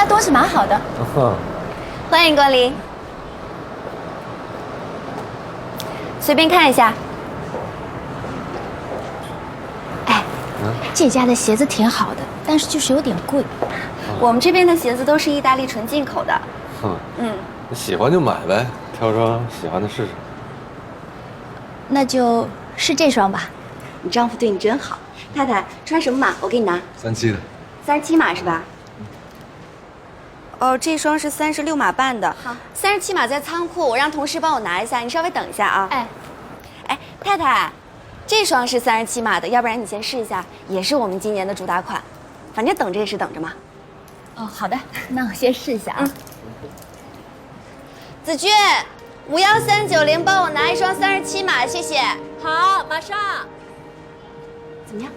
家东西蛮好的。欢迎光临，随便看一下。哎，这家的鞋子挺好的，但是就是有点贵。我们这边的鞋子都是意大利纯进口的。喜欢就买呗，挑双喜欢的试试。那就是这双吧。你丈夫对你真好。太太，穿什么码？我给你拿。37的。37码是吧？哦，这双是36码半的。好，37码在仓库，我让同事帮我拿一下，你稍微等一下啊。哎，太太，这双是37码的，要不然你先试一下，也是我们今年的主打款。反正等着也是等着嘛。哦，好的，那我先试一下啊。子君，51390，帮我拿一双37码，谢谢。好，马上。怎么样？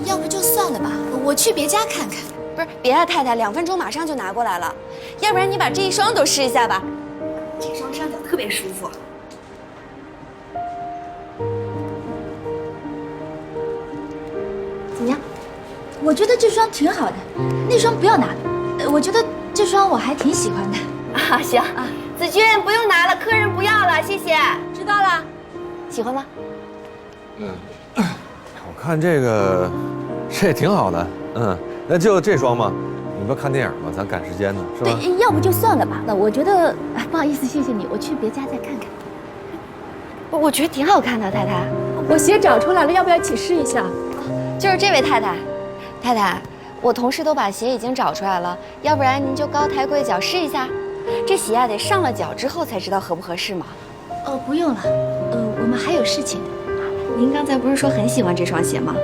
要不就算了吧，我去别家看看。不是，别啊，太太，2分钟马上就拿过来了。要不然你把这一双都试一下吧，这双上脚特别舒服。怎么样？我觉得这双挺好的，那双不要拿了。我觉得这双我还挺喜欢的。啊，行啊，子君不用拿了，客人不要了，谢谢。知道了。喜欢吗？我看这也挺好的，那就这双嘛。你不看电影吗？咱赶时间呢，是吧？对，要不就算了吧。那我觉得，不好意思，谢谢你，我去别家再看看。我觉得挺好看的，太太。我鞋找出来了，要不要一起试一下？就是这位太太，太太，我同事都把鞋已经找出来了，要不然您就高抬贵脚试一下。这鞋啊，得上了脚之后才知道合不合适嘛。哦，不用了，我们还有事情的。您刚才不是说很喜欢这双鞋吗？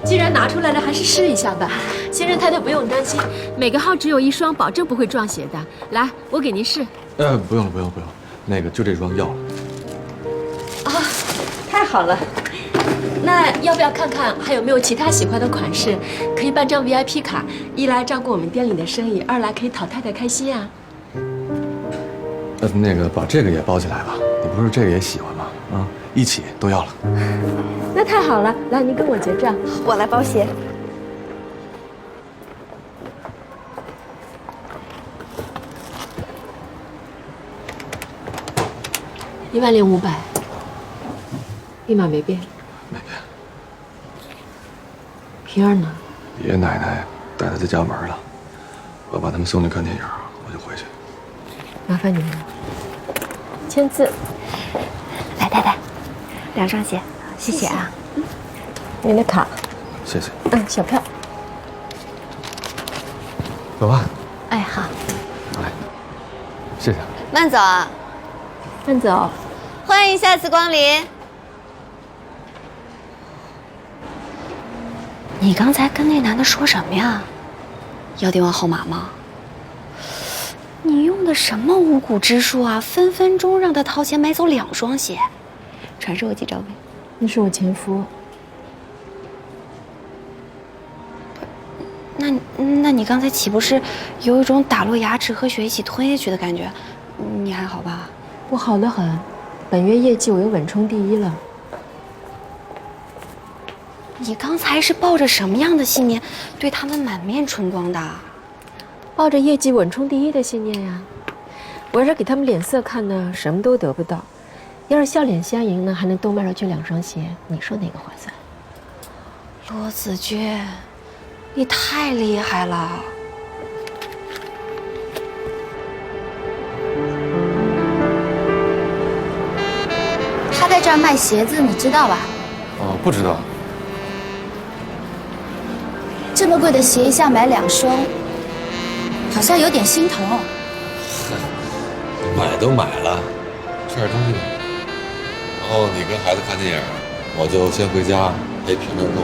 既然拿出来了，还是试一下吧。先生太太不用担心，每个号只有一双，保证不会撞鞋的。来，我给您试。不用了，那个就这双要了。太好了。那要不要看看还有没有其他喜欢的款式？可以办张 VIP 卡，一来照顾我们店里的生意，二来可以讨太太开心啊。那个把这个也包起来吧。你不是这个也喜欢吗？一起都要了。那太好了，来，您跟我结账。我来包鞋。10500，密码没变。没变。平儿呢？爷爷奶奶带他在家玩了，我把他们送去看电影，我就回去。麻烦你们了。签字。来，太太，2双鞋，谢谢啊。您的卡。谢谢。小票。走吧。哎，好。来，谢谢。慢走啊。慢走。欢迎下次光临。你刚才跟那男的说什么呀？要电话号码吗？你用的什么五谷之术啊？分分钟让他掏钱买走2双鞋，传授我几招呗。那是我前夫。那你刚才岂不是有一种打落牙齿和血一起吞下去的感觉？你还好吧？我好得很，本月业绩我又稳冲第1了。你刚才是抱着什么样的信念对他们满面春光的？抱着业绩稳冲第1的信念呀。我要是给他们脸色看呢，什么都得不到；要是笑脸相迎呢，还能多卖出去2双鞋。你说哪个划算？罗子君，你太厉害了！他在这儿卖鞋子，你知道吧？不知道。这么贵的鞋一下买2双，好像有点心疼哦。买都买了，吃点东西吧。然后你跟孩子看电影，我就先回家陪平儿弄。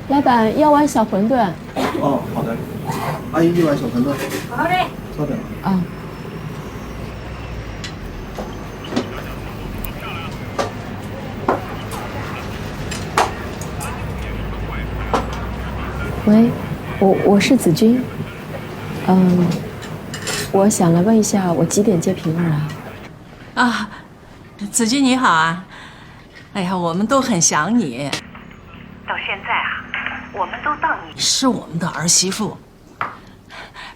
老板要碗小馄饨。好的。阿姨，1碗小馄饨。好嘞。稍等。喂，我是子君。我想来问一下，我几点接平儿啊？子君你好啊！哎呀，我们都很想你。到现在啊，我们都当你是我们的儿媳妇。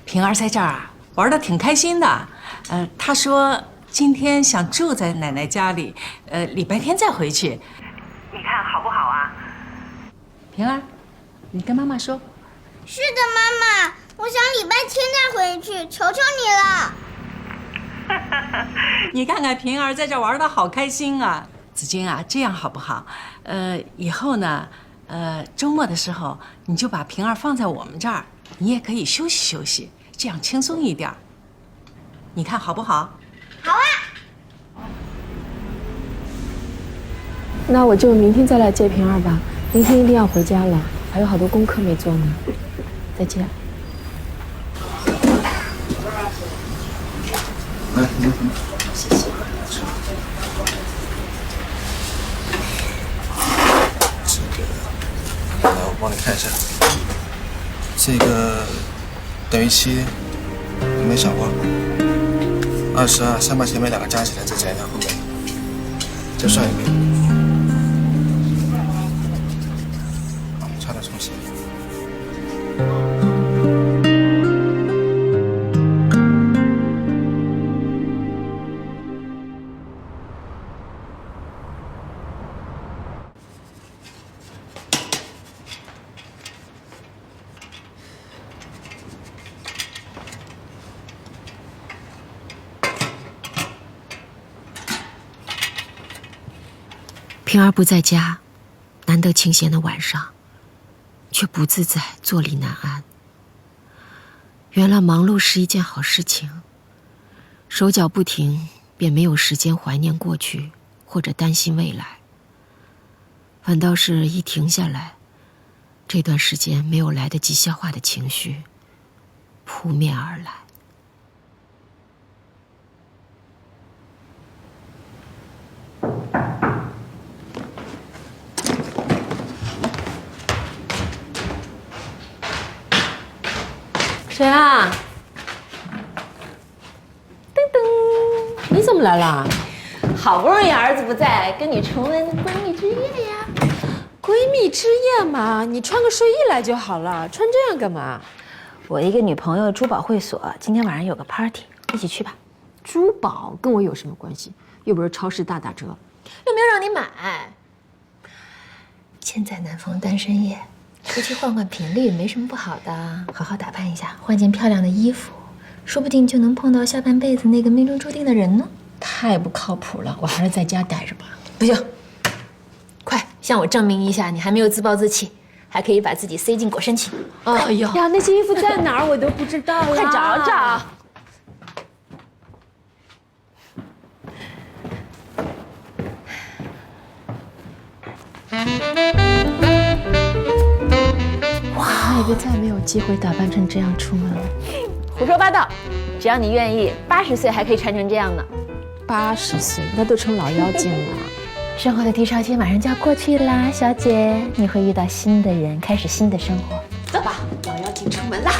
平儿在这儿啊，玩得挺开心的。她说今天想住在奶奶家里，礼拜天再回去。你看好不好啊？平儿，你跟妈妈说。是的，妈妈，我想礼拜天再回去，求求你了。你看看平儿在这玩得好开心啊！子君啊，这样好不好？以后呢，周末的时候你就把平儿放在我们这儿，你也可以休息休息，这样轻松一点。你看好不好？好啊。那我就明天再来接平儿吧，明天一定要回家了，还有好多功课没做呢。再见。来，您请。谢谢。来，我帮你看一下，这个等于7，有没有想过？22，先把前面2个加起来，再减一下后面，再算一遍。差点重写。平儿不在家，难得清闲的晚上，却不自在，坐立难安。原来忙碌是一件好事情，手脚不停，便没有时间怀念过去或者担心未来。反倒是一停下来，这段时间没有来得及消化的情绪扑面而来。谁啊？噔噔，你怎么来了？好不容易儿子不在，跟你重温闺蜜之夜呀。闺蜜之夜嘛，你穿个睡衣来就好了，穿这样干嘛？我一个女朋友珠宝会所今天晚上有个 party， 一起去吧。珠宝跟我有什么关系？又不是超市大打折，又没有让你买。现在南方单身夜，出去换换频率没什么不好的。好好打扮一下，换件漂亮的衣服，说不定就能碰到下半辈子那个命中注定的人呢。太不靠谱了，我还是在家待着吧。不行，快向我证明一下，你还没有自暴自弃，还可以把自己塞进裹身裙。哎呦呀，那些衣服在哪儿我都不知道了，快找找。我以为再没有机会打扮成这样出门了。胡说八道！只要你愿意，80岁还可以穿成这样呢。80岁，那都成老妖精了。生活的低潮期马上就要过去啦，小姐，你会遇到新的人，开始新的生活。走吧，老妖精出门啦！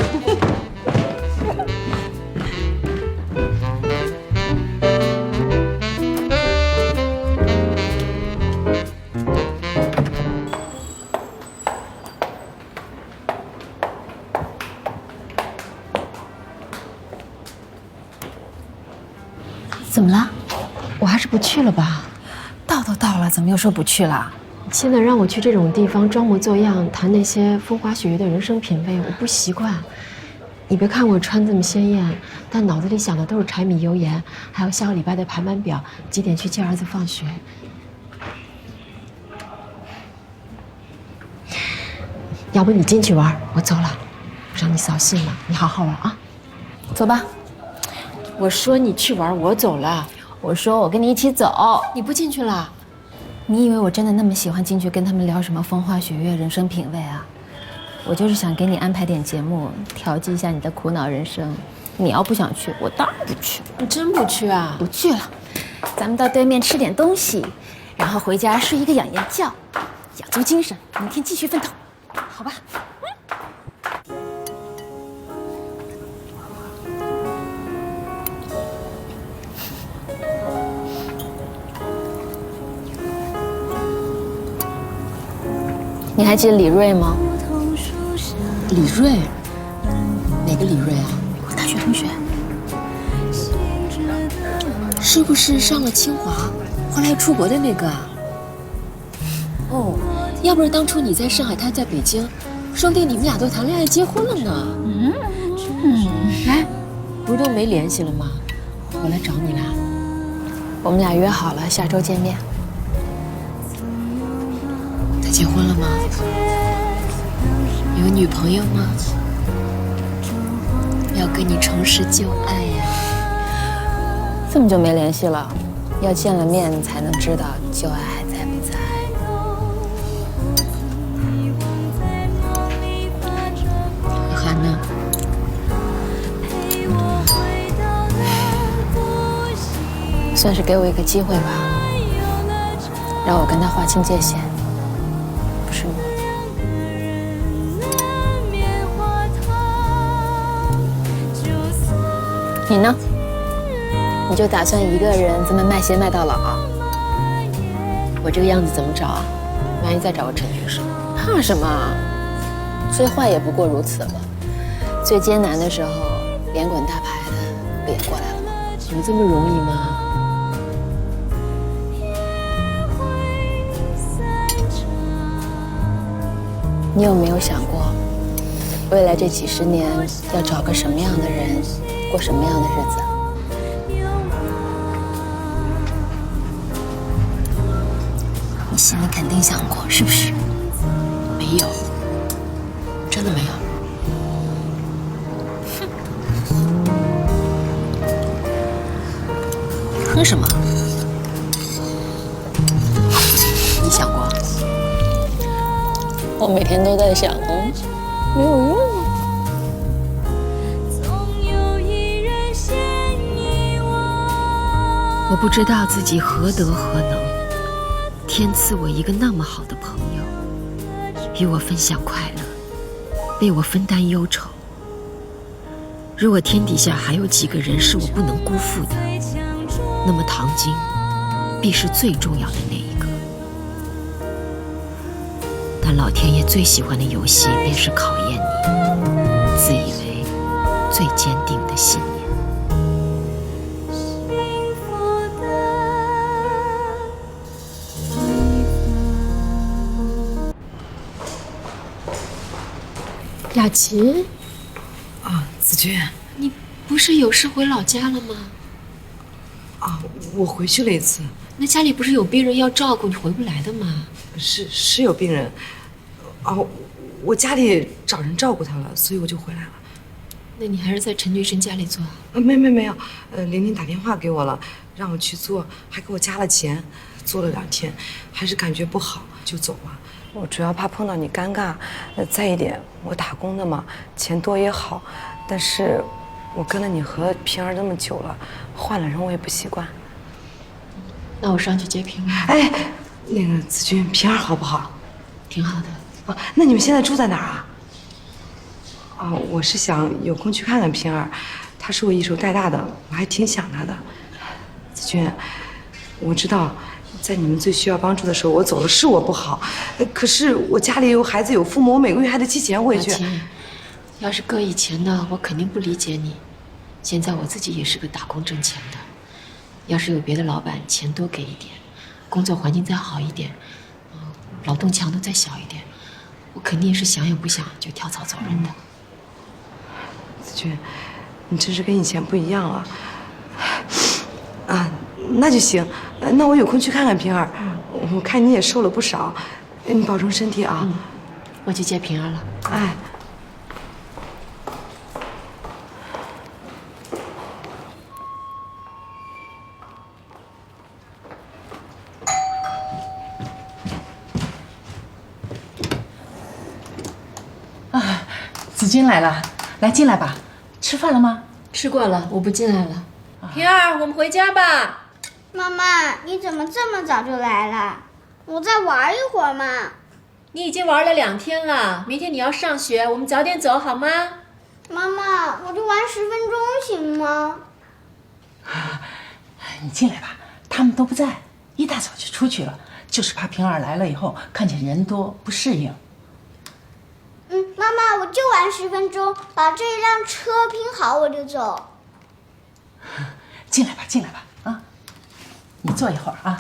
怎么了？我还是不去了吧。到都到了，怎么又说不去了？现在让我去这种地方装模作样谈那些风花雪月的人生品味，我不习惯。你别看我穿这么鲜艳，但脑子里想的都是柴米油盐，还有下个礼拜的排班表，几点去接儿子放学。要不你进去玩，我走了，让你扫兴了。你好好玩啊，走吧。我说你去玩，我走了。我说我跟你一起走。你不进去了？你以为我真的那么喜欢进去跟他们聊什么风花雪月、人生品味啊？我就是想给你安排点节目，调剂一下你的苦恼人生。你要不想去，我当然不去。你真不去啊？不去了，咱们到对面吃点东西，然后回家睡一个养颜觉，养足精神，明天继续奋斗，好吧？你还记得李锐吗？李锐？哪个李锐啊？我大学同学。是不是上了清华，后来出国的那个啊？哦，要不是当初你在上海，他在北京，说不定你们俩都谈恋爱结婚了呢。哎，不是都没联系了吗？我来找你啦。我们俩约好了下周见面。他结婚了吗？有女朋友吗？要跟你重拾旧爱呀。这么久没联系了，要见了面才能知道旧爱还在不在。可汗呢？算是给我一个机会吧，让我跟他划清界限，不是吗？你呢？你就打算一个人这么卖鞋卖到老？我这个样子怎么找啊？万一再找个陈局士，怕什么？最坏也不过如此了。最艰难的时候，连滚带爬的不也过来了吗？有这么容易吗？你有没有想过，未来这几十年要找个什么样的人，过什么样的日子？你心里肯定想过，是不是？没有，真的没有。哼什么？你想过？我每天都在想，没有用啊。我不知道自己何德何能，天赐我一个那么好的朋友，与我分享快乐，为我分担忧愁。如果天底下还有几个人是我不能辜负的，那么唐晶必是最重要的那一个。但老天爷最喜欢的游戏便是考验你自以为最坚定的信念。雅琴，啊，子君，你不是有事回老家了吗？啊，我回去了一次。那家里不是有病人要照顾，你回不来的吗？是有病人，哦，我家里找人照顾他了，所以我就回来了。那你还是在陈俊生家里做啊？没有，玲玲打电话给我了，让我去做，还给我加了钱，做了2天，还是感觉不好，就走了。我主要怕碰到你尴尬，再一点，我打工的嘛，钱多也好，但是我跟了你和平儿那么久了，换了人我也不习惯。那我上去接平儿。哎，那个子君，平儿好不好？挺好的。哦，那你们现在住在哪儿啊？哦，我是想有空去看看平儿，她是我一手带大的，我还挺想她的。子君，我知道，在你们最需要帮助的时候，我走了是我不好，可是我家里有孩子有父母，我每个月还得寄钱回去。要是搁以前呢，我肯定不理解你。现在我自己也是个打工挣钱的，要是有别的老板钱多给一点，工作环境再好一点，劳动强度再小一点，我肯定是想也不想就跳槽走人的。子君，你真是跟以前不一样了。啊，那就行，那我有空去看看平儿。我看你也瘦了不少，你保重身体啊。我去接平儿了。哎。子君来了，来进来吧。吃饭了吗？吃过了，我不进来了。平儿，我们回家吧。妈妈，你怎么这么早就来了？我再玩一会儿嘛。你已经玩了2天了，明天你要上学，我们早点走好吗？妈妈，我就玩10分钟行吗？你进来吧，他们都不在，一大早就出去了，就是怕平儿来了以后看见人多不适应。10分钟，把这辆车拼好我就走。进来吧，进来吧，啊，你坐一会儿啊。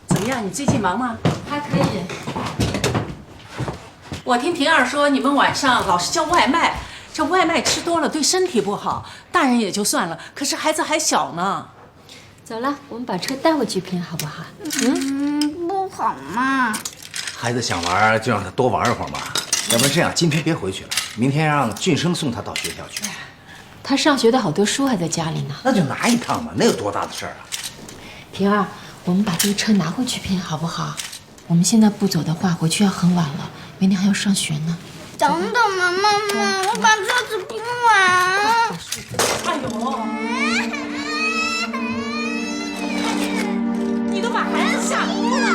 怎么样？你最近忙吗？还可以。我听平儿说你们晚上老是叫外卖，这外卖吃多了对身体不好，大人也就算了，可是孩子还小呢。走了，我们把车带回去拼，好不好？不好嘛。孩子想玩就让他多玩一会儿嘛，要不然这样，今天别回去了，明天让俊生送他到学校去。他上学的好多书还在家里呢。那就拿一趟嘛，那有多大的事儿啊？平儿，我们把这个车拿回去拼，好不好？我们现在不走的话，回去要很晚了，明天还要上学呢。等等嘛，妈妈，我把车子拼完。哎呦！你都把孩子吓哭了，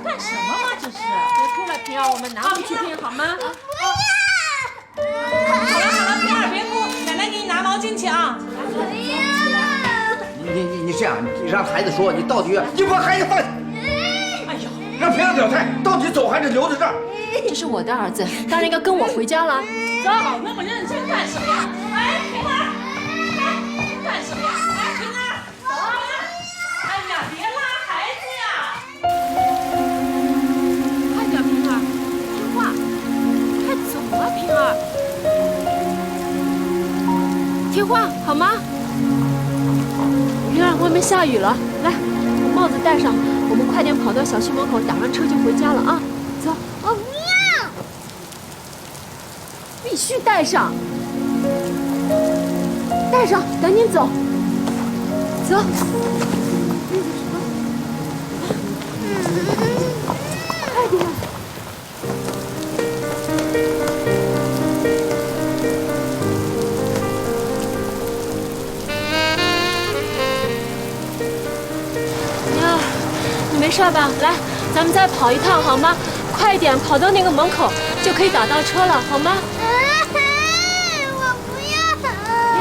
干什么嘛这是？别哭了，平儿，我们拿回去拼好吗？好了，平儿别哭，奶奶给你拿毛巾去啊。你这样，你让孩子说，你到底要你把孩子放下。哎呦，让平儿表态，到底走还是留在这儿？这是我的儿子，当然应该跟我回家了。走，那么认真干什么呀？哎，平儿，干什么呀？哎，平儿，走啊！哎呀，别拉孩子呀！快点，平儿，听话，快走啊，平儿，听话好吗？平儿，外面下雨了，来，把帽子戴上，我们快点跑到小区门口，打上车就回家了啊！走。我不要。必须戴上，戴上，赶紧走，走。快点。呀，你没事吧？来，咱们再跑一趟好吗？快点，跑到那个门口就可以打到车了，好吗？我不要。平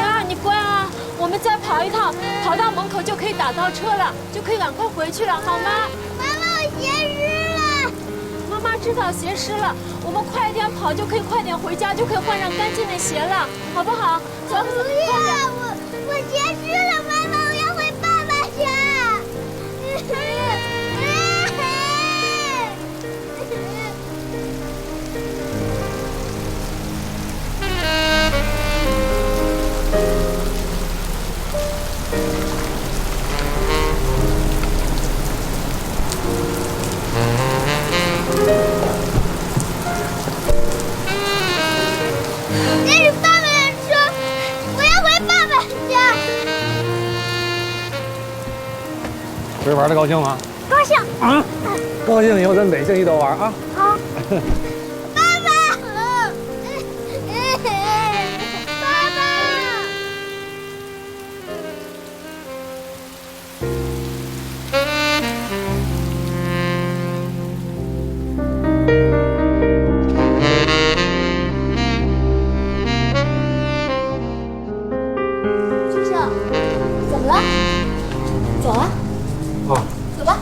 儿，你乖啊！我们再跑一趟，跑到门口就可以打到车了，就可以赶快回去了，好吗？妈妈，我鞋湿了。妈妈知道鞋湿了，我们快点跑就可以快点回家，就可以换上干净的鞋了，好不好？走，不要，我鞋湿了，妈妈，我要回爸爸家。这是爸爸的车，我要回爸爸家。今儿玩的高兴吗？高兴啊！高兴以后咱北京一道玩啊！好。爸爸，爸爸。先生，怎么了？走啊！哦，走吧。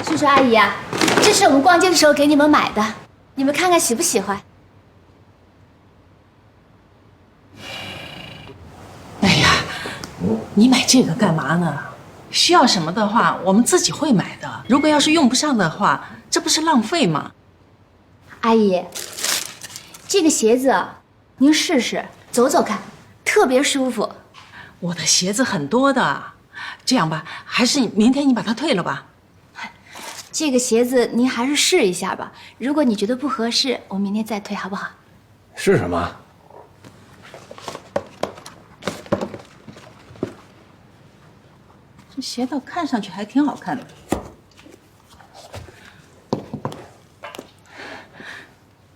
叔叔阿姨啊，这是我们逛街的时候给你们买的，你们看看喜不喜欢？哎呀，你买这个干嘛呢？需要什么的话，我们自己会买的。如果要是用不上的话，这不是浪费吗？阿姨，这个鞋子您试试，走走看，特别舒服。我的鞋子很多的，这样吧，还是明天你把它退了吧。这个鞋子您还是试一下吧，如果你觉得不合适，我明天再退，好不好？是什么？这鞋倒看上去还挺好看的，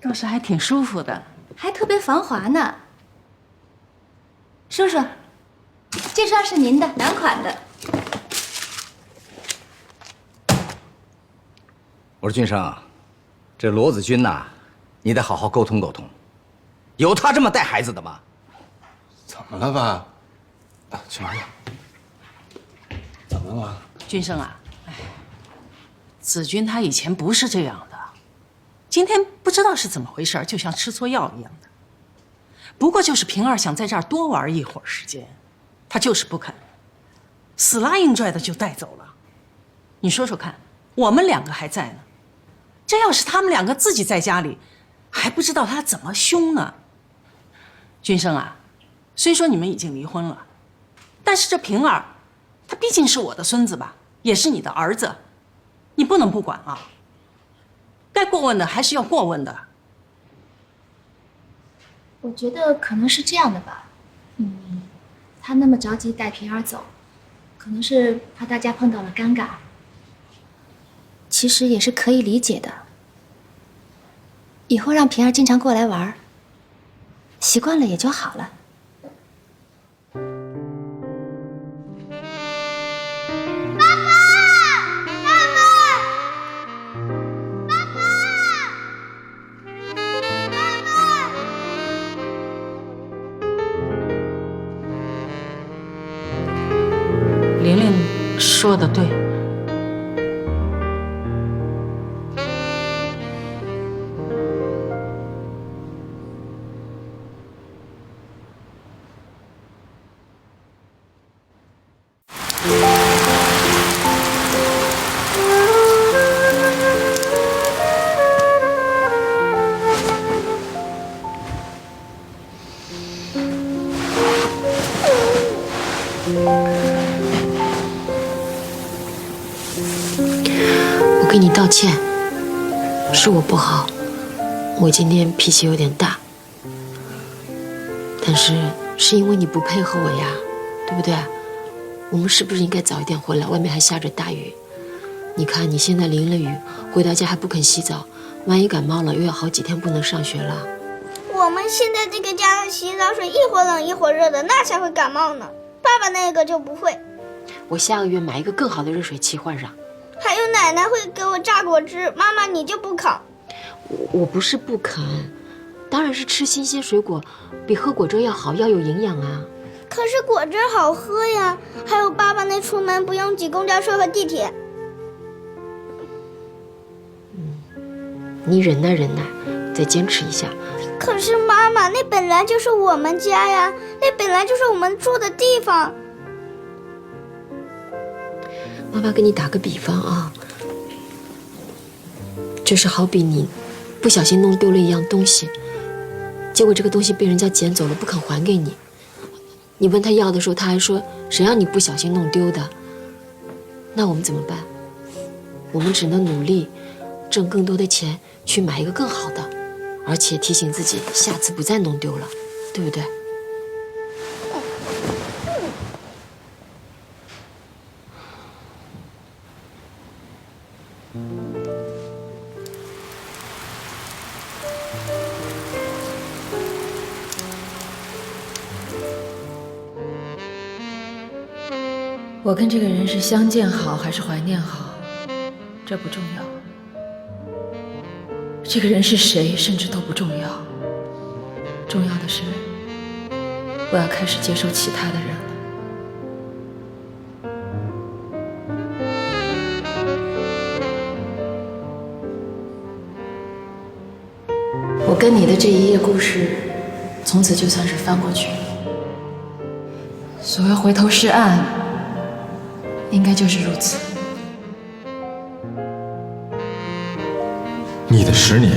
倒是还挺舒服的，还特别防滑呢。叔叔，这双是您的，男款的。我说俊生，这罗子君呐，你得好好沟通沟通。有他这么带孩子的吗？怎么了爸？去玩去。怎么了？君生啊，哎，子君他以前不是这样的，今天不知道是怎么回事，就像吃错药一样的。不过就是平儿想在这儿多玩一会儿时间，他就是不肯，死拉硬拽的就带走了。你说说看，我们两个还在呢，这要是他们两个自己在家里，还不知道他怎么凶呢。君生啊，虽说你们已经离婚了，但是这平儿，他毕竟是我的孙子吧，也是你的儿子，你不能不管啊。该过问的还是要过问的。我觉得可能是这样的吧，他那么着急带平儿走，可能是怕大家碰到了尴尬，其实也是可以理解的。以后让平儿经常过来玩，习惯了也就好了。玲玲说的对，我跟你道歉，是我不好，我今天脾气有点大，但是是因为你不配合我呀，对不对？我们是不是应该早一点回来？外面还下着大雨，你看你现在淋了雨，回到家还不肯洗澡，万一感冒了又要好几天不能上学了。我们现在这个家的洗澡水一会儿冷一会儿热的，那才会感冒呢。爸爸那个就不会。我下个月买一个更好的热水器换上。还有奶奶会给我榨果汁，妈妈你就不肯。我不是不肯，当然是吃新鲜水果比喝果汁要好，要有营养啊。可是果汁好喝呀，还有爸爸那出门不用挤公交车和地铁。你忍耐忍耐，再坚持一下。可是妈妈，那本来就是我们家呀，那本来就是我们住的地方。妈妈给你打个比方啊，就是好比你不小心弄丢了一样东西，结果这个东西被人家捡走了，不肯还给你。你问他要的时候，他还说谁让你不小心弄丢的。那我们怎么办？我们只能努力挣更多的钱去买一个更好的，而且提醒自己下次不再弄丢了，对不对？我跟这个人是相见好还是怀念好，这不重要。这个人是谁，甚至都不重要。重要的是，我要开始接受其他的人了。我跟你的这一页故事，从此就算是翻过去了。所谓回头是岸，应该就是如此。你的10年，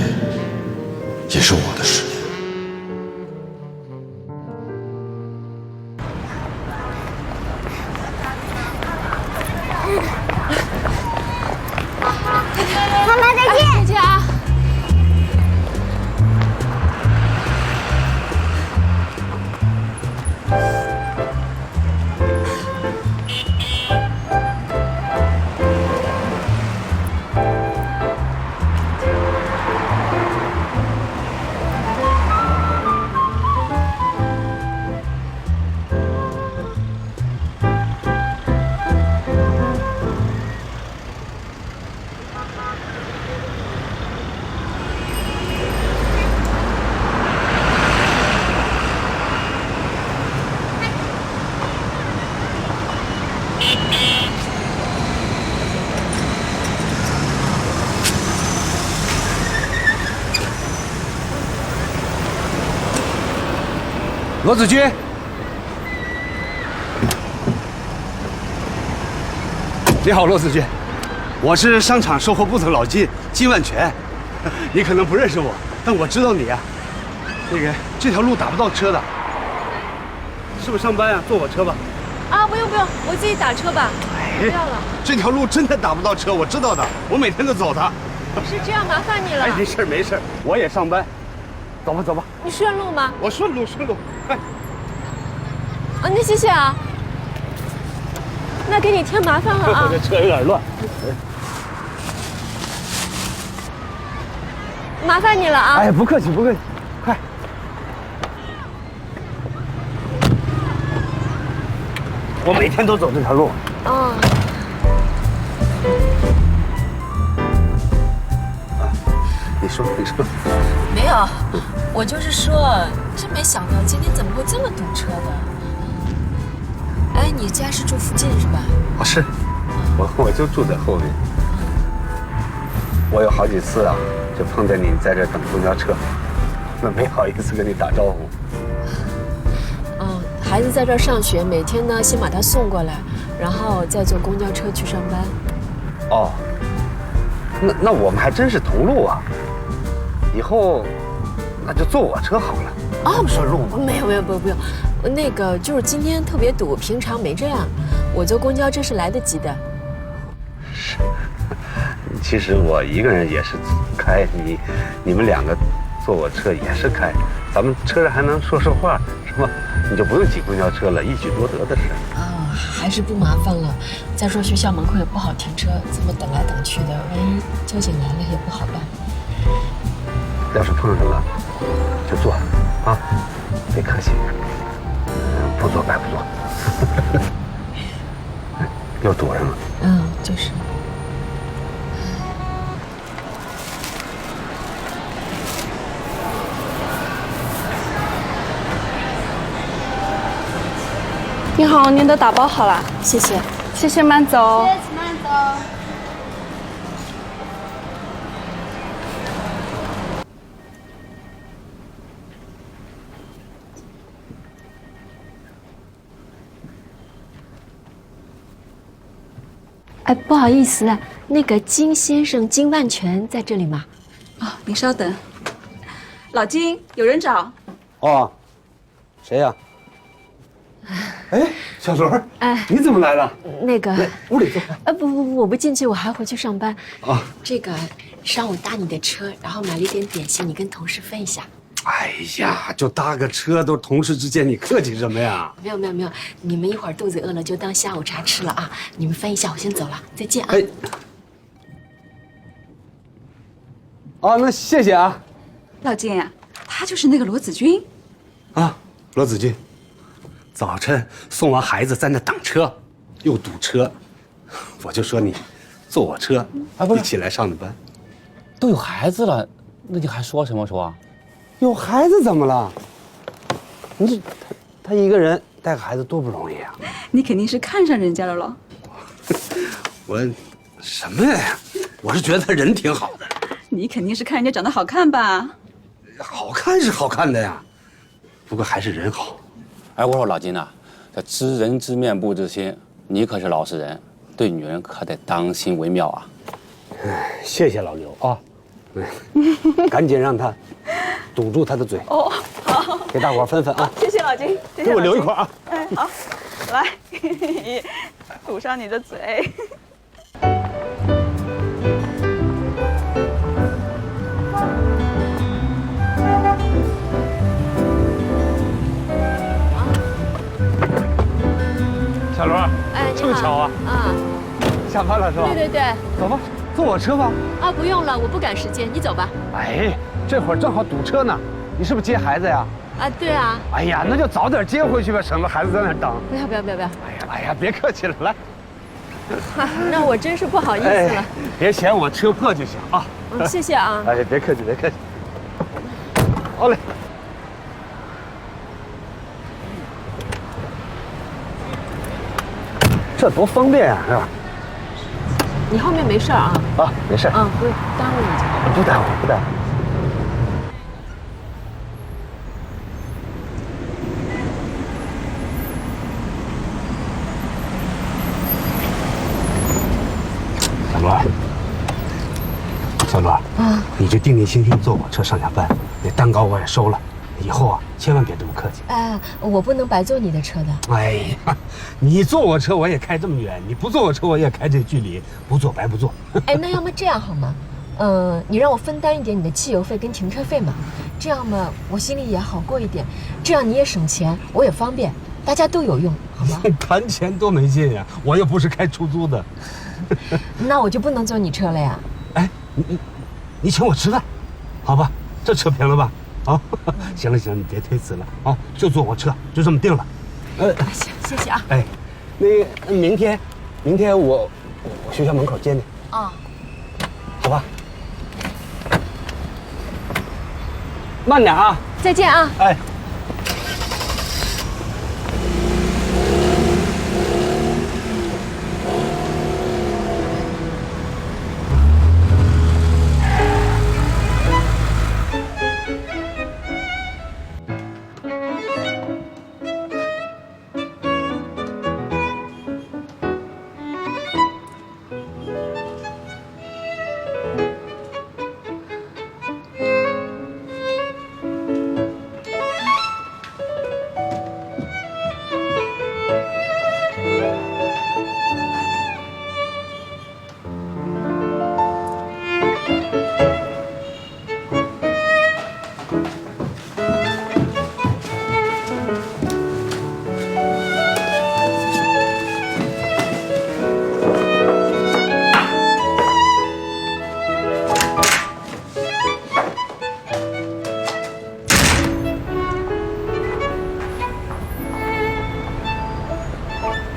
也是我的10年。妈妈再见。再见啊。罗子君，你好，罗子君，我是商场售后部的老金万全，你可能不认识我，但我知道你啊。那个这条路打不到车的，是不是上班啊？坐我车吧。啊，不用，我自己打车吧。不要了。这条路真的打不到车，我知道的，我每天都走它。是这样，麻烦你了。哎，没事，我也上班。走吧。你顺路吗？我顺路，快。啊，那谢谢啊。那给你添麻烦了啊。这车有点乱。麻烦你了啊。哎，不客气，快。我每天都走这条路。哦。你说。没有，我就是说，真没想到今天怎么会这么堵车的。哎，你家是住附近是吧？哦，是，我就住在后面。我有好几次啊，就碰见你在这等公交车，那没好意思跟你打招呼。孩子在这儿上学，每天呢先把他送过来，然后再坐公交车去上班。哦，那我们还真是同路啊。以后那就坐我车好了。哦，顺路吗？没有，不用。那个就是今天特别堵，平常没这样。我坐公交车是来得及的。是，其实我一个人也是开，你们两个坐我车也是开，咱们车上还能说话，是吧？你就不用挤公交车了，一举多得的事。还是不麻烦了。再说学校门口也不好停车，这么等来等去的，万一交警来了也不好办。要是碰上了，就坐啊，别客气，不坐白不坐。又堵上了。就是。你好，您的打包好了，谢谢。谢谢，慢走。慢走。哎，不好意思，那个金先生金万全在这里吗？您稍等。老金，有人找。哦，谁呀？哎，小罗，你怎么来了？那个屋里坐。不，我不进去，我还回去上班。啊，这个上午搭你的车，然后买了一点点心，你跟同事分一下。哎呀，就搭个车，都同事之间，你客气什么呀？没有，你们一会儿肚子饿了就当下午茶吃了啊！你们分一下，我先走了，再见啊！那谢谢啊。老金呀，他就是那个罗子君。啊，罗子君，早晨送完孩子在那等车，又堵车，我就说你坐我车，一起来上的班。都有孩子了，那你还说什么说？有孩子怎么了？你这他一个人带个孩子多不容易啊！你肯定是看上人家了咯。我什么呀？我是觉得他人挺好的。你肯定是看人家长得好看吧？好看是好看的呀，不过还是人好。哎，我说老金呐，这知人知面不知心，你可是老实人，对女人可得当心为妙啊。谢谢老刘啊，赶紧让他堵住他的嘴。哦，好，给大伙分分啊！谢谢老金，谢谢给我留一块啊！哎，好，来，堵上你的嘴。小罗，这么巧啊！下班了是吧？对，走吧，坐我车吧。不用了，我不赶时间，你走吧。哎，这会儿正好堵车呢，你是不是接孩子呀？对啊。哎呀，那就早点接回去吧，省得孩子在那儿等。不要。哎呀，别客气了，来。那我真是不好意思了。别嫌我车破就行啊。谢谢啊。哎，别客气，别客气。好嘞。这多方便啊，是吧？你后面没事啊？啊，没事。不耽误你。不耽误，不耽误。小罗，你就定定心心坐我车上下班，那蛋糕我也收了，以后啊千万别这么客气。我不能白坐你的车的。哎呀，你坐我车我也开这么远，你不坐我车我也开这距离，不坐白不坐。那要么这样好吗？你让我分担一点你的汽油费跟停车费嘛，这样嘛我心里也好过一点，这样你也省钱，我也方便，大家都有用，好吗？谈钱多没劲呀，我又不是开出租的。那我就不能坐你车了呀？哎，你请我吃饭，好吧？这扯平了吧？啊，行了行了，你别推辞了啊，就坐我车，就这么定了。行，谢谢啊。哎，那明天我学校门口接你。啊，好吧。慢点啊！再见啊！哎。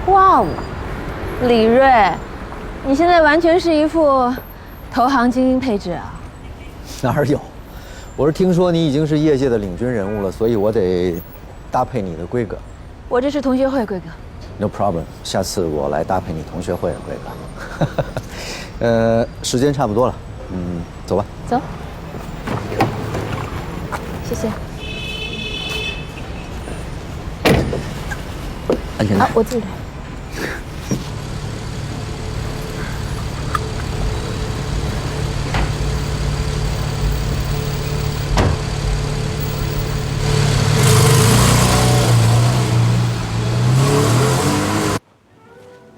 哇哦，李锐，你现在完全是一副投行精英配置啊！哪有？我是听说你已经是业界的领军人物了，所以我得搭配你的规格。我这是同学会规格。No problem， 下次我来搭配你同学会的规格。时间差不多了，走吧。走。谢谢。安全带。我自己来。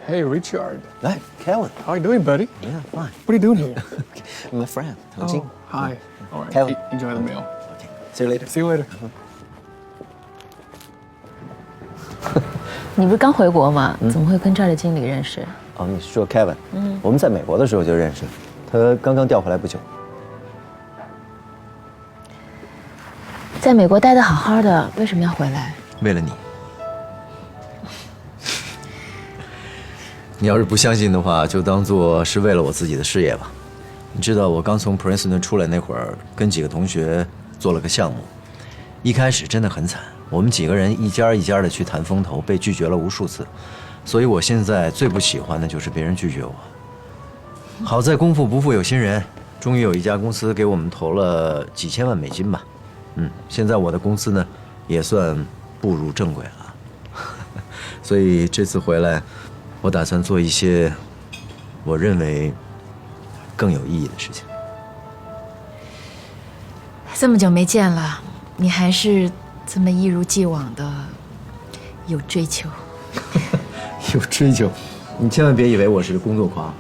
Hey, Richard. Hey, Kevin. How are you doing, buddy? Yeah, fine. What are you doing here? I'm a friend, Tang Jing. Oh, hi. All right. Kevin. Enjoy the meal. Okay. See you later. See you later. 你不是刚回国吗？怎么会跟这儿的经理认识？哦，你是说 Kevin？我们在美国的时候就认识，他刚刚调回来不久。在美国待得好好的，为什么要回来？为了你。你要是不相信的话，就当做是为了我自己的事业吧。你知道我刚从普林斯顿出来那会儿，跟几个同学做了个项目，一开始真的很惨，我们几个人一家一家的去谈风投，被拒绝了无数次。所以我现在最不喜欢的就是别人拒绝我。好在功夫不负有心人，终于有一家公司给我们投了几千万美金吧。现在我的公司呢，也算步入正轨了。所以这次回来，我打算做一些我认为更有意义的事情。这么久没见了，你还是这么一如既往的有追求。有追求，你千万别以为我是工作狂。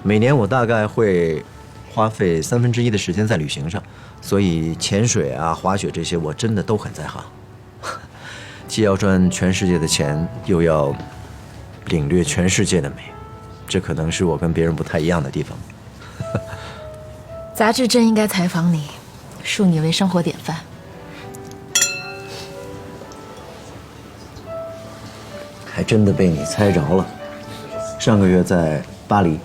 每年我大概会花费1/3的时间在旅行上，所以潜水啊、滑雪这些我真的都很在行。既要赚全世界的钱，又要领略全世界的美，这可能是我跟别人不太一样的地方。杂志真应该采访你，树你为生活典范。还真的被你猜着了。上个月在巴黎，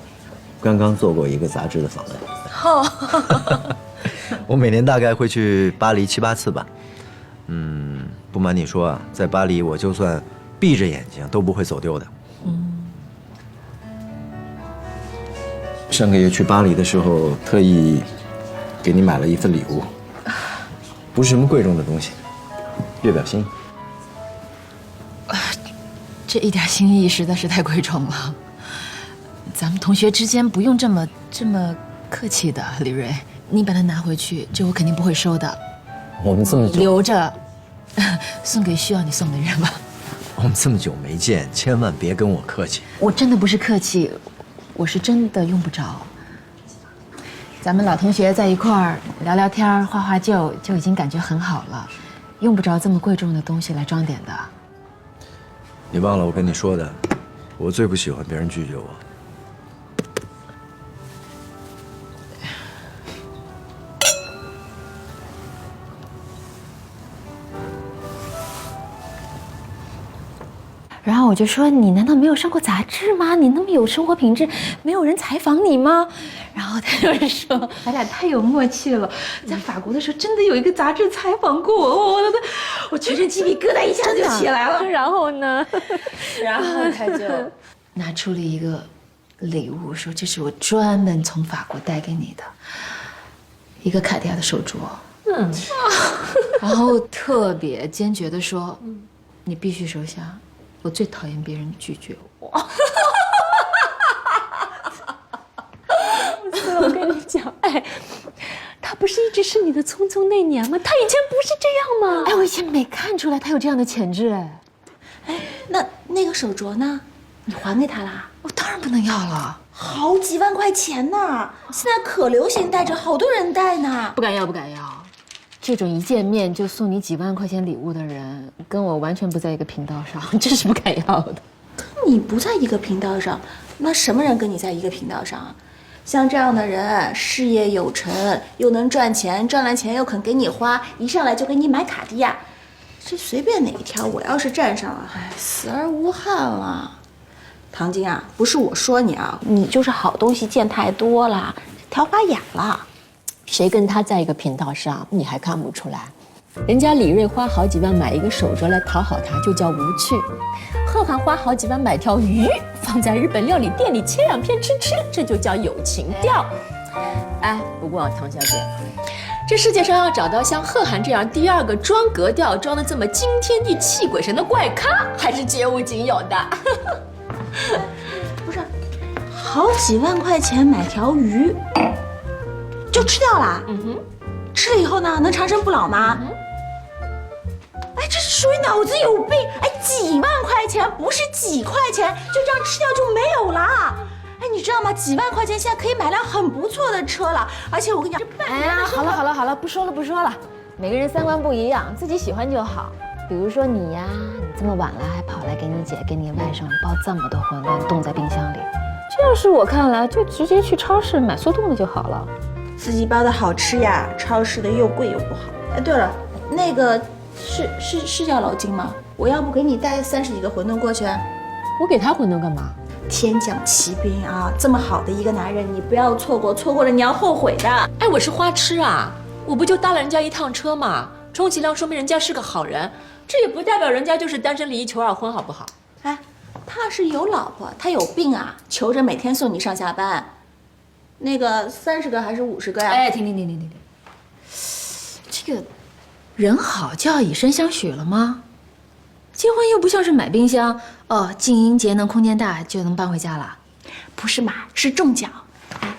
刚刚做过一个杂志的访问。我每年大概会去巴黎7、8次吧。不瞒你说啊，在巴黎我就算闭着眼睛都不会走丢的。上个月去巴黎的时候，特意给你买了一份礼物，不是什么贵重的东西，略表心意。这一点心意实在是太贵重了。咱们同学之间不用这么客气的，李瑞，你把它拿回去，这我肯定不会收的。我们这么久留着，送给需要你送的人吧。我们这么久没见，千万别跟我客气。我真的不是客气，我是真的用不着。咱们老同学在一块儿聊聊天、画画就已经感觉很好了，用不着这么贵重的东西来装点的。你忘了我跟你说的，我最不喜欢别人拒绝我。然后我就说，你难道没有上过杂志吗？你那么有生活品质，没有人采访你吗？然后他就是说，咱俩太有默契了。在法国的时候，真的有一个杂志采访过我，我全身鸡皮疙瘩一下就起来了。然后呢？然后他就拿出了一个礼物，说这是我专门从法国带给你的一个卡地亚的手镯。然后特别坚决地说，你必须收下。我最讨厌别人拒绝我。我跟你讲，他不是一直是你的匆匆那年吗？他以前不是这样吗？我以前没看出来他有这样的潜质。那个手镯呢？你还给他啦？我当然不能要了，好几万块钱呢，现在可流行戴着，好多人戴呢。不敢要，不敢要。这种一见面就送你几万块钱礼物的人，跟我完全不在一个频道上，这是不敢要的。你不在一个频道上，那什么人跟你在一个频道上啊？像这样的人，事业有成，又能赚钱，赚了钱又肯给你花，一上来就给你买卡地亚，这随便哪一条，我要是站上了，死而无憾了。唐晶啊，不是我说你啊，你就是好东西见太多了，挑花眼了。谁跟他在一个频道上，你还看不出来？人家李瑞花好几万买一个手镯来讨好他，就叫无趣；贺涵花好几万买条鱼，放在日本料理店里切2片吃，这就叫有情调。不过唐小姐，这世界上要找到像贺涵这样第2个装格调装的这么惊天地泣鬼神的怪咖，还是绝无仅有的。不是，好几万块钱买条鱼。就吃掉了，吃了以后呢，能长生不老吗？这是属于脑子有病！几万块钱不是几块钱，就这样吃掉就没有了。你知道吗？几万块钱现在可以买辆很不错的车了，而且我跟你讲，好了，不说了，每个人3观不一样，自己喜欢就好。比如说你呀，你这么晚了还跑来给你姐、给你外甥包这么多馄饨，冻在冰箱里，这要是我看来，就直接去超市买速冻的就好了。自己包的好吃呀，超市的又贵又不好。对了，那个是叫老金吗？我要不给你带30几个馄饨过去？我给他馄饨干嘛？天降奇兵啊！这么好的一个男人，你不要错过，错过了你要后悔的。我是花痴啊！我不就搭了人家一趟车吗？充其量说明人家是个好人，这也不代表人家就是单身离异求2婚，好不好？他是有老婆，他有病啊，求着每天送你上下班。那个30个还是50个呀？停！这个人好就要以身相许了吗？结婚又不像是买冰箱，静音节能空间大就能搬回家了。不是嘛，是中奖。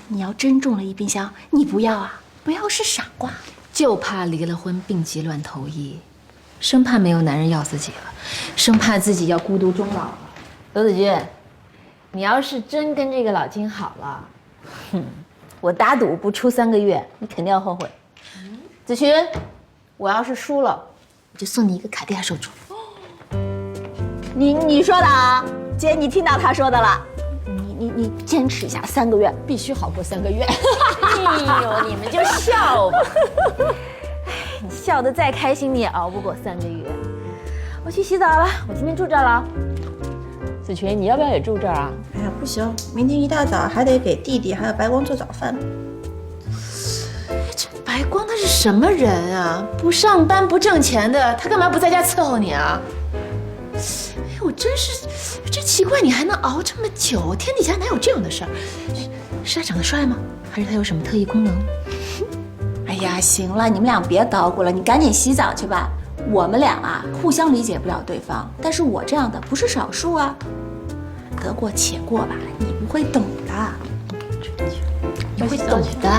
你要真中了一冰箱，你不要啊？不要是傻瓜。就怕离了婚病急乱投医，生怕没有男人要自己了，生怕自己要孤独终老了。罗子君，你要是真跟这个老金好了，我打赌不出3个月，你肯定要后悔。子勋，我要是输了，我就送你一个卡地亚手镯。你说的啊，姐，你听到他说的了。你坚持一下，3个月必须好过3个月。你们就笑吧。你笑得再开心，你也熬不过3个月。我去洗澡了，我今天住这儿了。子群，你要不要也住这儿啊？哎呀，不行，明天一大早还得给弟弟还有白光做早饭。这白光他是什么人啊？不上班不挣钱的，他干嘛不在家伺候你啊？哎，我真奇怪，你还能熬这么久，天底下哪有这样的事儿？是他长得帅吗？还是他有什么特异功能？哎呀，行了，你们俩别捣鼓了，你赶紧洗澡去吧。我们俩啊，互相理解不了对方，但是我这样的不是少数啊。得过且过吧，你不会懂的。你会懂的。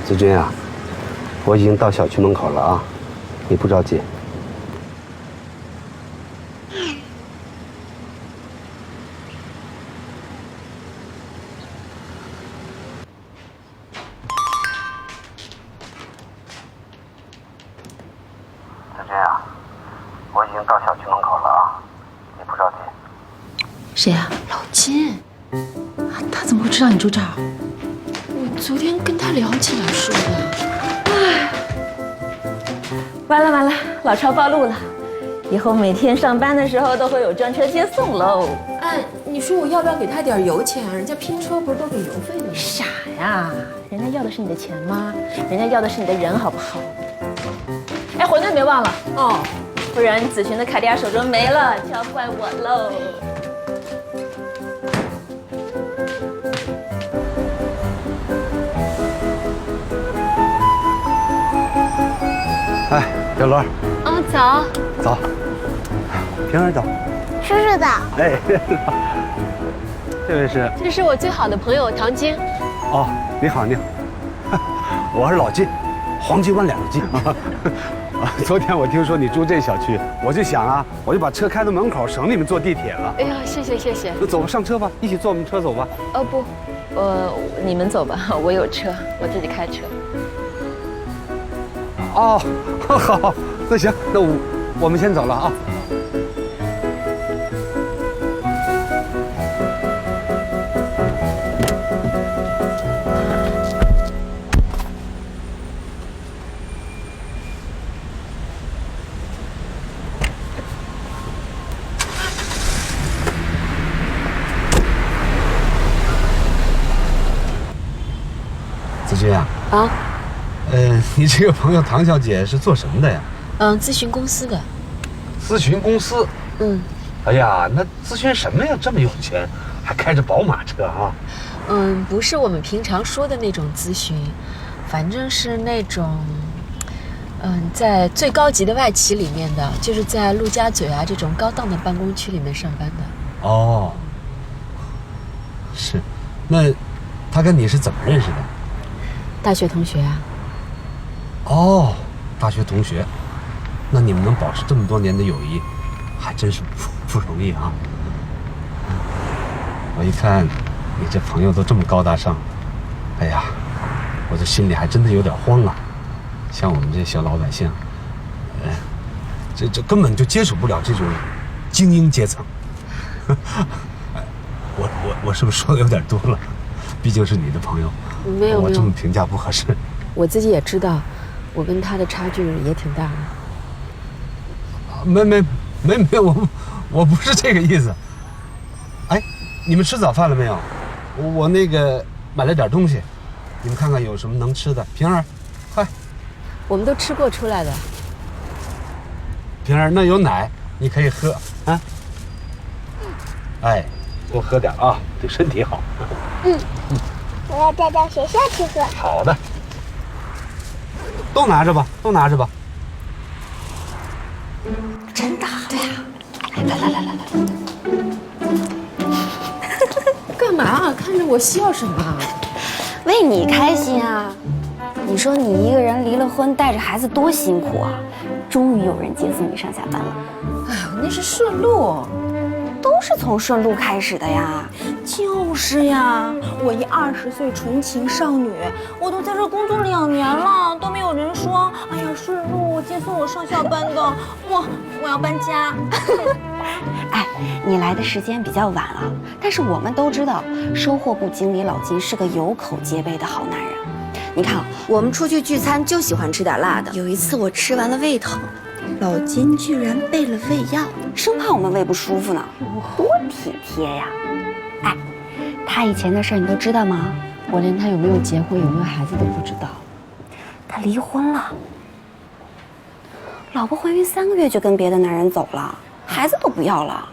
子君啊，我已经到小区门口了啊，你不着急。子君啊，我已经到小区门口了啊，你不着急。谁啊？老金。啊，他怎么会知道你住这儿？我昨天跟他聊起来说的。唉，完了，老超暴露了，以后每天上班的时候都会有专车接送喽。哎，你说我要不要给他点油钱啊？人家拼车不是都给油费的吗？傻呀，人家要的是你的钱吗？人家要的是你的人，好不好？哎，馄饨别忘了哦，不然子群的卡地亚手镯没了就要怪我喽。哎，小罗。早。早。平儿早。叔叔早。哎，这位是？这是我最好的朋友唐晶。哦，你好，你好。我是老金，黄金万两的金。昨天我听说你住这小区，我就想啊，我就把车开到门口，省你们坐地铁了。哎呀，谢谢。那走吧，上车吧，一起坐我们车走吧。不，你们走吧，我有车，我自己开车。哦，好，那行，那我们先走了啊。子君啊。啊。你这个朋友唐小姐是做什么的呀？咨询公司的。咨询公司？哎呀，那咨询什么呀？这么有钱，还开着宝马车啊？不是我们平常说的那种咨询，反正是那种，在最高级的外企里面的，就是在陆家嘴啊这种高档的办公区里面上班的。哦，是，那他跟你是怎么认识的？大学同学啊。哦，大学同学，那你们能保持这么多年的友谊，还真是不容易啊。我一看你这朋友都这么高大上，哎呀，我这心里还真的有点慌啊。像我们这小老百姓，这根本就接触不了这种精英阶层。我是不是说的有点多了？毕竟是你的朋友，没有，我这么评价不合适。我自己也知道，我跟他的差距也挺大的。没，我不是这个意思。哎，你们吃早饭了没有？我那个买了点东西，你们看看有什么能吃的。平儿，快。我们都吃过出来的。平儿，那有奶，你可以喝啊。哎，多喝点啊，对身体好。我要带到学校去喝。好的。都拿着吧。真的？对呀。来。干嘛啊？看着我笑什么？为你开心啊！你说你一个人离了婚，带着孩子多辛苦啊！终于有人接送你上下班了。哎呦，那是顺路。都是从顺路开始的呀。就是呀，我一20岁纯情少女，我都在这工作2年了，都没有人说，哎呀，顺路接送我上下班的，我要搬家。哎，你来的时间比较晚了，但是我们都知道，收货部经理老金是个有口皆碑的好男人。你看啊，我们出去聚餐就喜欢吃点辣的。有一次我吃完了胃疼，老金居然备了胃药，生怕我们胃不舒服呢，多体贴呀！哎，他以前的事儿你都知道吗？我连他有没有结婚、有没有孩子都不知道。他离婚了，老婆怀孕3个月就跟别的男人走了，孩子都不要了。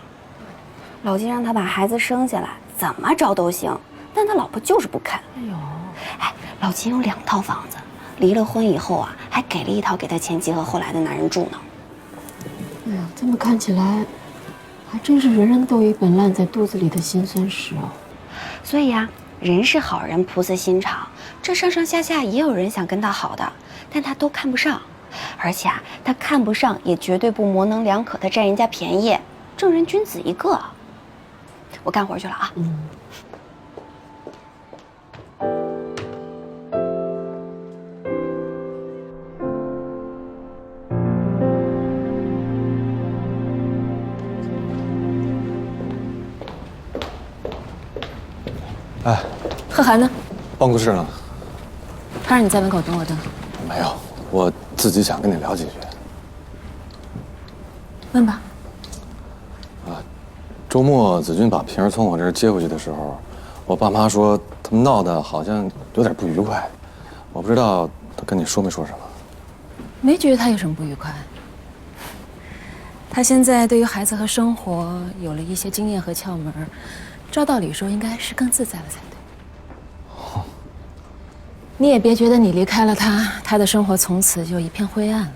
老金让他把孩子生下来，怎么着都行，但他老婆就是不肯。哎呦，哎，老金有2套房子，离了婚以后啊，还给了1套给他前妻和后来的男人住呢。哎呀，这么看起来，还真是人人都有一本烂在肚子里的辛酸史哦。所以啊，人是好人，菩萨心肠，这上上下下也有人想跟他好的，但他都看不上。而且啊，他看不上也绝对不模棱两可的占人家便宜，正人君子一个。我干活去了啊。哎，贺涵呢？办公室呢？他让你在门口等我的。没有，我自己想跟你聊几句。问吧。周末子君把平儿从我这儿接回去的时候，我爸妈说他们闹得好像有点不愉快，我不知道他跟你说没说什么。没觉得他有什么不愉快。他现在对于孩子和生活有了一些经验和窍门，照道理说应该是更自在了才对。你也别觉得你离开了他，他的生活从此就一片灰暗了，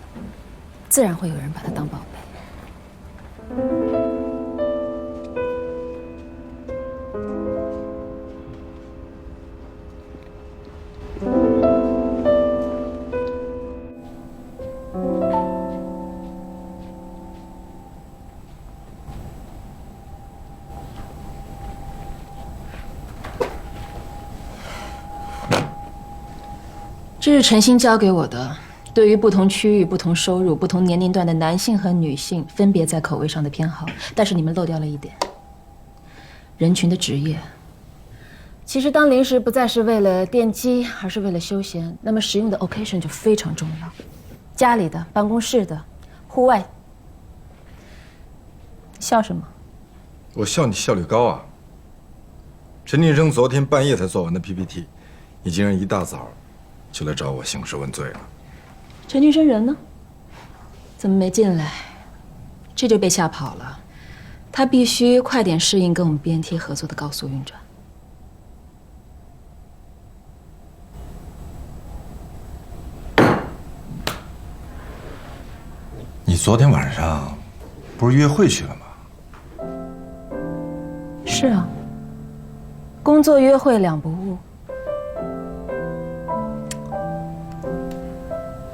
自然会有人把他当宝贝。这是陈星交给我的，对于不同区域、不同收入、不同年龄段的男性和女性，分别在口味上的偏好。但是你们漏掉了一点，人群的职业。其实当零食不再是为了奠基，而是为了休闲，那么使用的 occasion 就非常重要。家里的、办公室的、户外。笑什么？我笑你效率高啊！陈晋生昨天半夜才做完的 PPT， 你竟然一大早就来找我兴师问罪了。陈俊生人呢？怎么没进来？这就被吓跑了。他必须快点适应跟我们 BNT 合作的高速运转。你昨天晚上不是约会去了吗？是啊，工作约会2不误。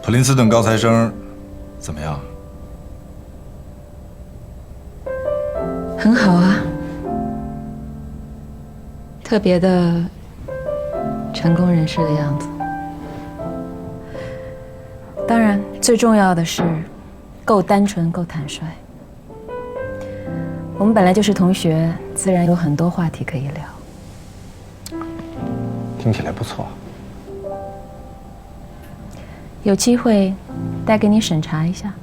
普林斯顿高材生怎么样？很好啊，特别的成功人士的样子。当然，最重要的是够单纯、够坦率。我们本来就是同学，自然有很多话题可以聊。听起来不错。有机会带给你审查一下。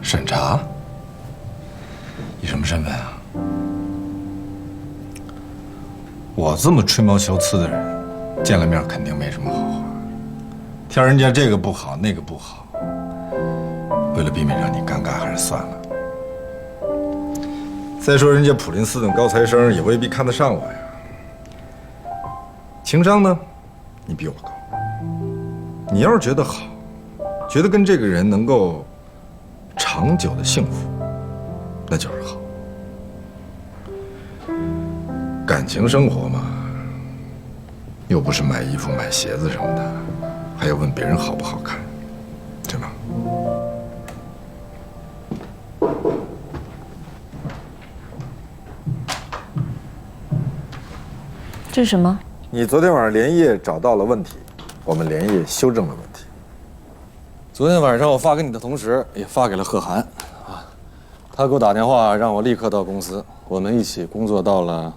审查？以什么身份啊？我这么吹毛求疵的人，见了面肯定没什么好话，挑人家这个不好那个不好，为了避免让你尴尬，还是算了。再说人家普林斯顿高材生也未必看得上我呀。情商呢，你比我高。你要是觉得好，觉得跟这个人能够长久的幸福，那就是好。感情生活嘛，又不是买衣服买鞋子什么的，还要问别人好不好看，对吗？这是什么？你昨天晚上连夜找到了问题，我们连夜修正了问题。昨天晚上我发给你的同时，也发给了贺涵，啊，他给我打电话让我立刻到公司，我们一起工作到了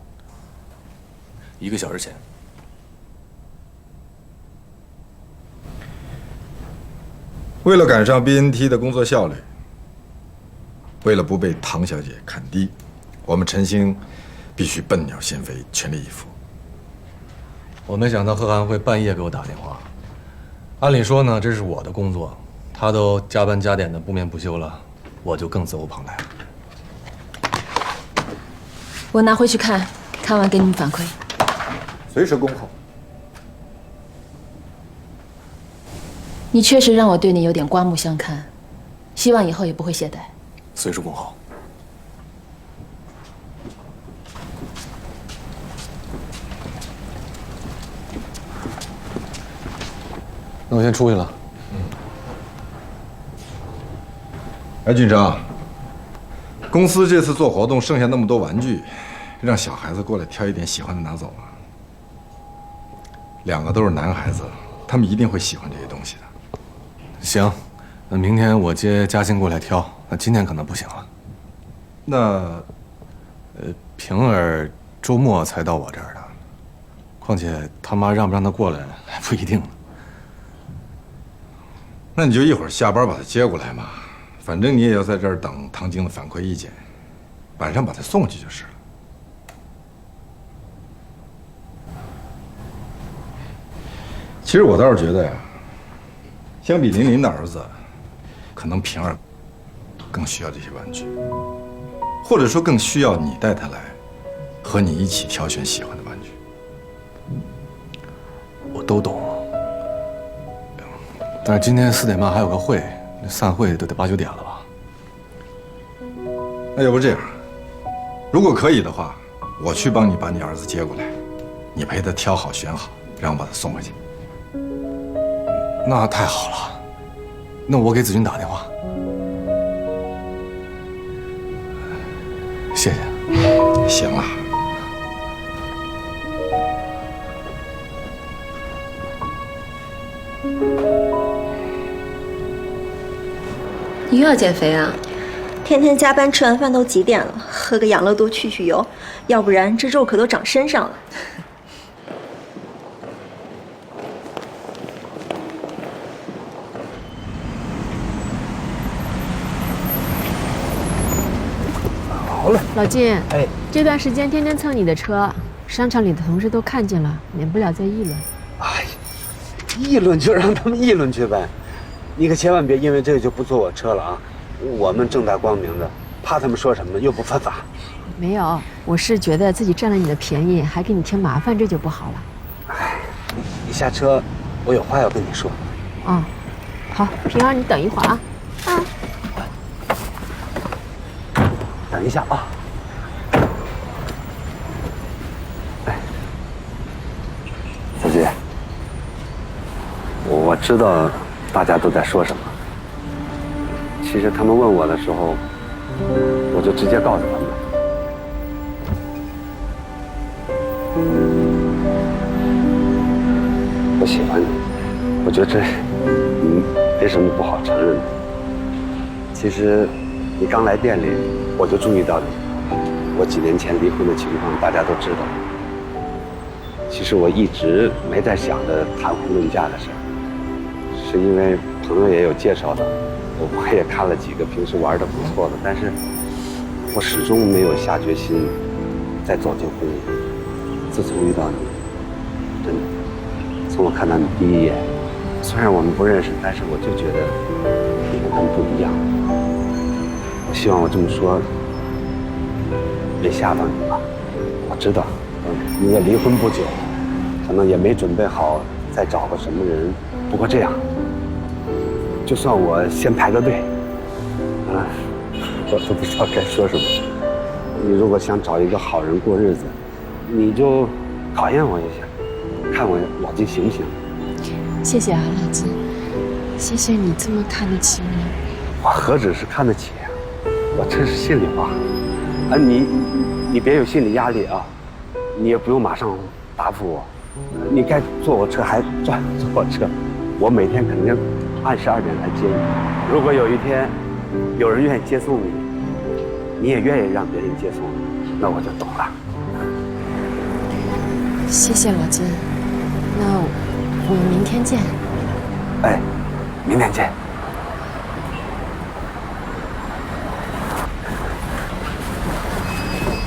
1个小时前。为了赶上 BNT 的工作效率，为了不被唐小姐看低，我们陈星必须笨鸟先飞，全力以赴。我没想到贺涵会半夜给我打电话。按理说呢，这是我的工作，他都加班加点的不眠不休了，我就更责无旁贷了。我拿回去看，看完给你们反馈。随时恭候。你确实让我对你有点刮目相看，希望以后也不会懈怠。随时恭候。那我先出去了。哎，俊章，公司这次做活动剩下那么多玩具，让小孩子过来挑一点喜欢的拿走啊。2个都是男孩子，他们一定会喜欢这些东西的。行，那明天我接嘉欣过来挑，那今天可能不行了。那，平儿周末才到我这儿的，况且他妈让不让他过来还不一定呢。那你就一会儿下班把他接过来嘛，反正你也要在这儿等唐晶的反馈意见，晚上把他送过去就是了。其实我倒是觉得呀，相比琳琳的儿子，可能平儿更需要这些玩具，或者说更需要你带他来，和你一起挑选喜欢的玩具。我都懂，但是今天4点半还有个会，散会都得8、9点了吧？那要不这样，如果可以的话，我去帮你把你儿子接过来，你陪他挑好选好，然后把他送回去。那太好了，那我给子君打电话。谢谢。行了。你又要减肥啊？天天加班，吃完饭都几点了？喝个养乐多去去油，要不然这肉可都长身上了。好了，老金，哎，这段时间天天蹭你的车，商场里的同事都看见了，免不了在议论。哎，议论就让他们议论去呗，你可千万别因为这个就不坐我车了啊！我们正大光明的，怕他们说什么又不犯法。没有，我是觉得自己占了你的便宜，还给你添麻烦，这就不好了。哎，你下车，我有话要跟你说。哦，好，平儿，你等一会儿啊。啊。等一下啊！哎，小姐，我知道大家都在说什么。其实他们问我的时候，我就直接告诉他们，我喜欢你。我觉得这没什么不好承认的。其实你刚来店里，我就注意到你。我几年前离婚的情况大家都知道。其实我一直没在想着谈婚论嫁的事儿，是因为朋友也有介绍的，我也看了几个平时玩的不错的，但是我始终没有下决心再走进婚姻。自从遇到你，真的，从我看到你第一眼，虽然我们不认识，但是我就觉得你跟他们不一样。我希望我这么说没吓到你吧？我知道，你也离婚不久，可能也没准备好再找个什么人。不过这样，就算我先排个队，我都不知道该说什么。你如果想找一个好人过日子，你就考验我一下，看我老金行不行？谢谢啊，老金，谢谢你这么看得起我。我何止是看得起啊，我这是心里话。啊，你别有心理压力啊，你也不用马上答复我，你该坐我车还坐我车，我每天肯定按时2点来接你。如果有一天有人愿意接送你，你也愿意让别人接送，那我就懂了。谢谢老金，那我们明天见。哎，明天见。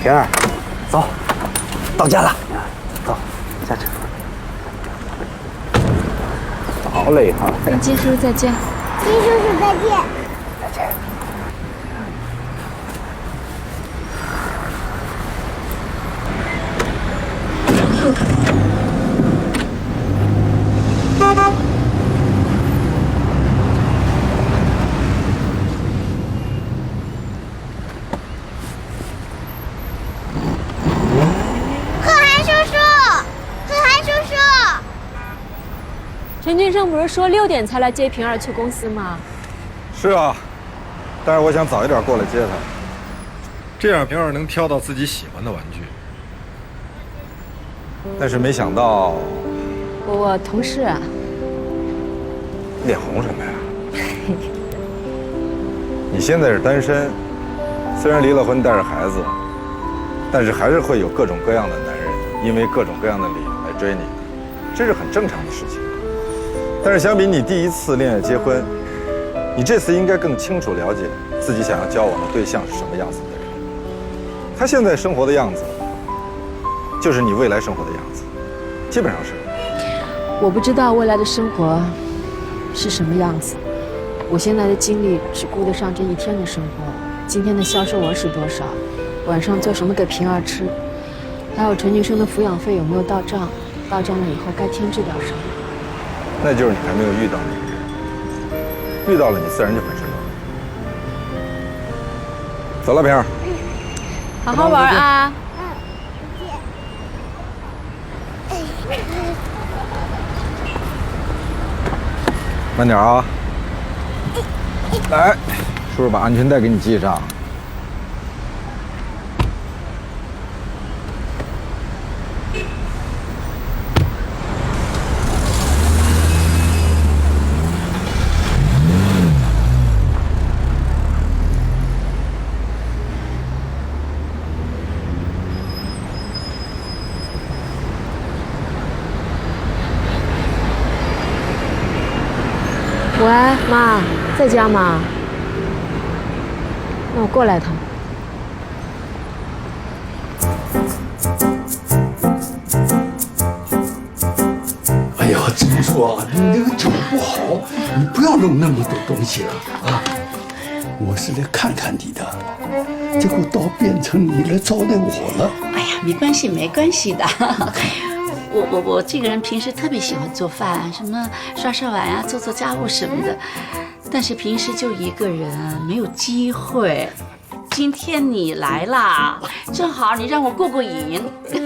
平儿，走，到家了，走，下车。好累哈。金叔叔再见。金叔叔再见。再见。陈俊生不是说6点才来接平儿去公司吗？是啊，但是我想早一点过来接她，这样平儿能挑到自己喜欢的玩具。但是没想到，我同事啊。脸红什么呀？你现在是单身，虽然离了婚带着孩子，但是还是会有各种各样的男人因为各种各样的理由来追你，这是很正常的事情。但是相比你第一次恋爱结婚，你这次应该更清楚了解自己想要交往的对象是什么样子的人。他现在生活的样子，就是你未来生活的样子，基本上是。我不知道未来的生活是什么样子，我现在的精力只顾得上这一天的生活。今天的销售额是多少？晚上做什么给平儿吃？还有陈俊生的抚养费有没有到账？到账了以后该添置点什么？那就是你还没有遇到那个人，遇到了你自然就会知道。走了，平儿。好好玩啊！慢点啊！来，叔叔把安全带给你系上。喂，妈，在家吗？那我过来一趟。哎呀，怎么说啊？你这个脚不好，你不要弄那么多东西了啊！我是来看看你的，结果倒变成你来招待我了。哎呀，没关系，没关系的。我这个人平时特别喜欢做饭，什么刷刷碗呀、做做家务什么的，但是平时就一个人，没有机会。今天你来啦，正好你让我过过瘾。等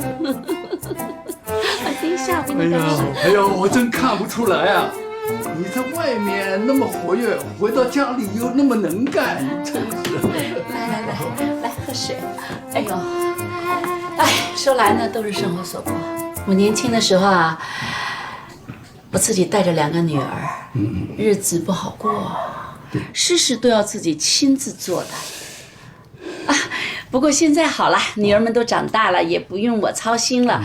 一下，给你等一下。哎呀，我真看不出来啊！你在外面那么活跃，回到家里又那么能干，真是。来喝水。哎呦，哎，说来呢都是生活所迫。我年轻的时候啊，我自己带着2个女儿，日子不好过，事事都要自己亲自做的。啊，不过现在好了，女儿们都长大了，也不用我操心了。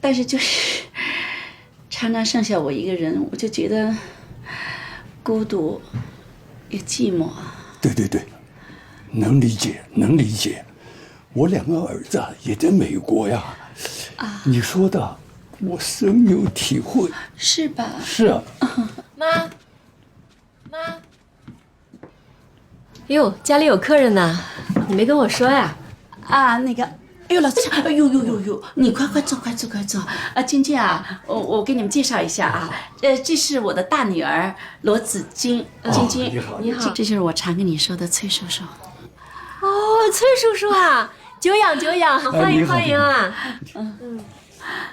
但是就是常常剩下我一个人，我就觉得孤独也寂寞。对对对，能理解，能理解。我2个儿子也在美国呀。啊，你说的我深有体会，是吧？是啊。妈，哟，家里有客人呢，你没跟我说呀？啊，那个，哎呦老师，哎呦，你快坐。啊，晶晶啊，我给你们介绍一下啊，这是我的大女儿罗子晶，晶晶，你好，这就是我常跟你说的崔叔叔。哦，崔叔叔啊，久仰，欢迎啊！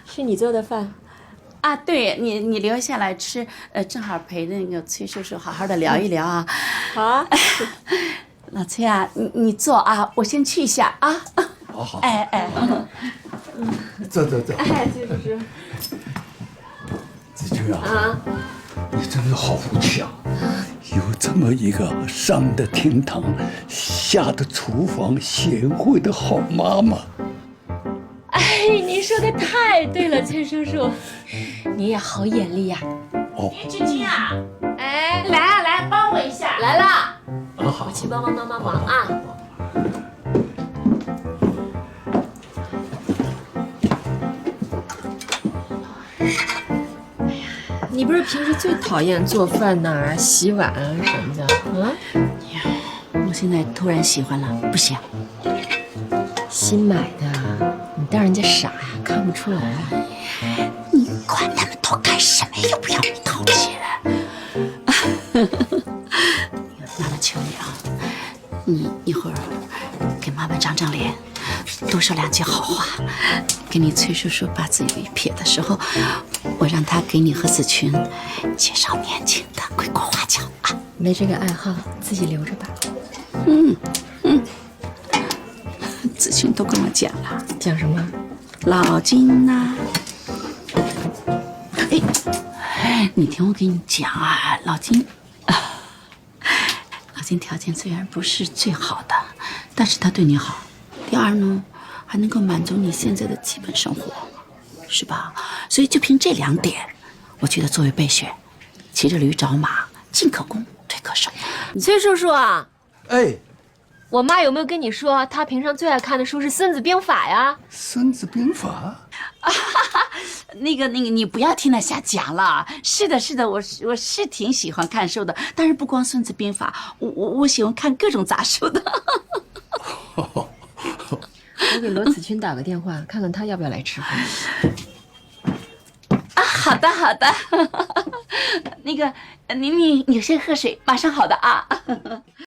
是你做的饭啊？对，你留下来吃，正好陪那个崔叔叔好好的聊一聊啊。好啊，老崔啊，你坐啊，我先去一下啊。好。哎。走走走。哎，崔叔叔。子君啊，你真是好福气啊！有这么一个上的厅堂，下的厨房，贤惠的好妈妈。哎，您说的太对了，崔叔叔，你也好眼力呀。哦，志军啊，哎，来啊来，帮我一下，来了。好，我去帮忙啊。你不是平时最讨厌做饭呐、洗碗啊什么的啊？我现在突然喜欢了，不行。新买的，你当人家傻呀？看不出来。你管他们多干什么，又不要你掏钱。妈妈求你啊，你一会儿给妈妈长长脸，多说两句好话。给你崔叔叔八字有一撇的时候，我让他给你和子群介绍年轻的归国华侨啊。没这个爱好，自己留着吧。子群都跟我讲了。讲什么？老金呐、哎，你听我给你讲啊，老金条件虽然不是最好的，但是他对你好。第二呢，还能够满足你现在的基本生活，是吧？所以就凭这2点，我觉得作为备选，骑着驴找马，进可攻，退可守。崔叔叔啊，哎，我妈有没有跟你说，她平常最爱看的书是《孙子兵法》呀？《孙子兵法》那个，你不要听他瞎讲了。是的，我是挺喜欢看书的，但是不光《孙子兵法》，我喜欢看各种杂书的。我给罗子君打个电话，看看他要不要来吃饭。啊，好的。那个，你先喝水，马上好的啊。